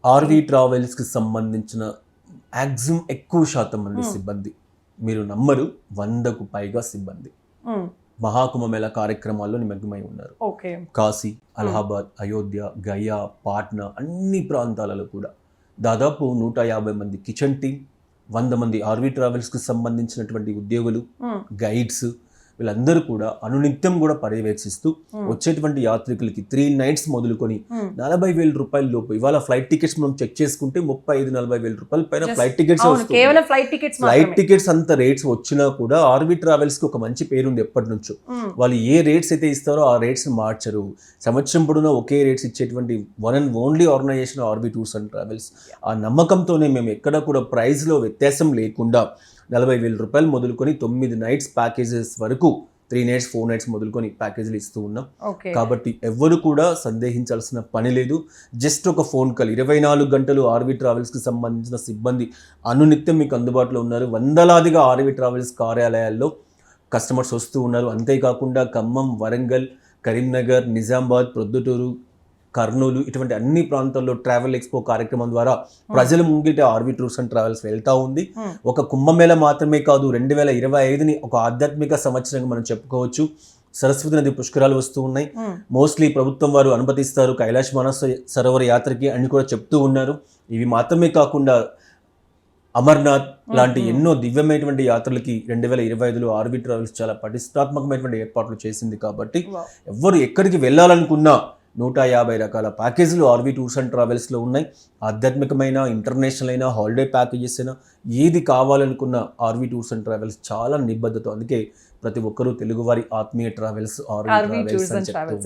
RV ట్రావెల్స్కి సంబంధించిన maximum ఎక్కువ శాతం మంది సిబ్బంది, మీరు నమ్మరు, 100కు పైగా సిబ్బంది మహాకుంభమేళా కార్యక్రమాల్లో నిమగ్నమై ఉన్నారు. కాశీ, అలహాబాద్, అయోధ్య, గయా, పాట్నా అన్ని ప్రాంతాలలో కూడా దాదాపు 150 మంది కిచెన్ టీమ్, 100 మంది ఆర్వి ట్రావెల్స్కి సంబంధించినటువంటి ఉద్యోగులు, గైడ్స్, వీళ్ళందరూ కూడా అనునిత్యం కూడా పర్యవేక్షిస్తూ వచ్చేటువంటి యాత్రికులకి 3 nights మొదలుకొని 40,000 రూపాయల లోపు, ఇవాళ ఫ్లైట్ టికెట్స్ మనం చెక్ చేసుకుంటే 35-40,000 రూపాయల పైన ఫ్లైట్ టికెట్స్ వస్తాయి. ఫ్లైట్ టికెట్స్ అంత రేట్స్ వచ్చినా కూడా ఆర్వి ట్రావెల్స్ కి ఒక మంచి పేరుంది ఎప్పటి నుంచో. వాళ్ళు ఏ రేట్స్ అయితే ఇస్తారో ఆ రేట్స్ మార్చరు. సంవత్సరం పొడవునా ఒకే రేట్స్ ఇచ్చేటువంటి one and only organization R V tours and travels. ఆ నమ్మకంతోనే మేము ఎక్కడ కూడా ప్రైస్ లో వ్యత్యాసం లేకుండా 40,000 రూపాయలు మొదలుకొని 9 nights ప్యాకేజెస్ వరకు 3 nights 4 nights మొదలుకొని ప్యాకేజీలు ఇస్తూ ఉన్నాం. కాబట్టి ఎవరు కూడా సందేహించాల్సిన పని లేదు. జస్ట్ ఒక ఫోన్ కాల్, 24 గంటలు ఆర్వి ట్రావెల్స్కి సంబంధించిన సిబ్బంది అనునిత్యం మీకు అందుబాటులో ఉన్నారు. వందలాదిగా ఆర్వి ట్రావెల్స్ కార్యాలయాల్లో కస్టమర్స్ వస్తూ ఉన్నారు. అంతేకాకుండా ఖమ్మం, వరంగల్, కరీంనగర్, నిజామాబాద్, ప్రొద్దుటూరు, కర్నూలు ఇటువంటి అన్ని ప్రాంతాల్లో ట్రావెల్ ఎక్స్పో కార్యక్రమం ద్వారా ప్రజల ముంగిట ఆర్వి టూర్స్ అండ్ ట్రావెల్స్ వెళ్తా ఉంది. ఒక కుంభమేళ మాత్రమే కాదు, 2025ని ఒక ఆధ్యాత్మిక సంవత్సరంగా మనం చెప్పుకోవచ్చు. సరస్వతి నది పుష్కరాలు వస్తూ ఉన్నాయి. మోస్ట్లీ ప్రభుత్వం వారు అనుమతిస్తారు కైలాష్ మానస సరోవర యాత్రకి అని కూడా చెప్తూ ఉన్నారు. ఇవి మాత్రమే కాకుండా అమర్నాథ్ లాంటి ఎన్నో దివ్యమైనటువంటి యాత్రలకి 2025లో ఆర్వి ట్రావెల్స్ చాలా పటిష్టాత్మకమైనటువంటి ఏర్పాట్లు చేసింది. కాబట్టి ఎవరు ఎక్కడికి వెళ్ళాలనుకున్నా 150 రకాల ప్యాకేజీలు ఆర్వి టూర్స్ అండ్ ట్రావెల్స్లో ఉన్నాయి. ఆధ్యాత్మికమైన, ఇంటర్నేషనల్ అయినా, హాలిడే ప్యాకేజెస్ అయినా, ఏది కావాలనుకున్న ఆర్వి టూర్స్ అండ్ ట్రావెల్స్ చాలా నిబద్ధత. అందుకే ప్రతి ఒక్కరూ తెలుగువారి ఆత్మీయ ట్రావెల్స్ ఆర్వి ట్రావెల్స్ అని చెప్తూ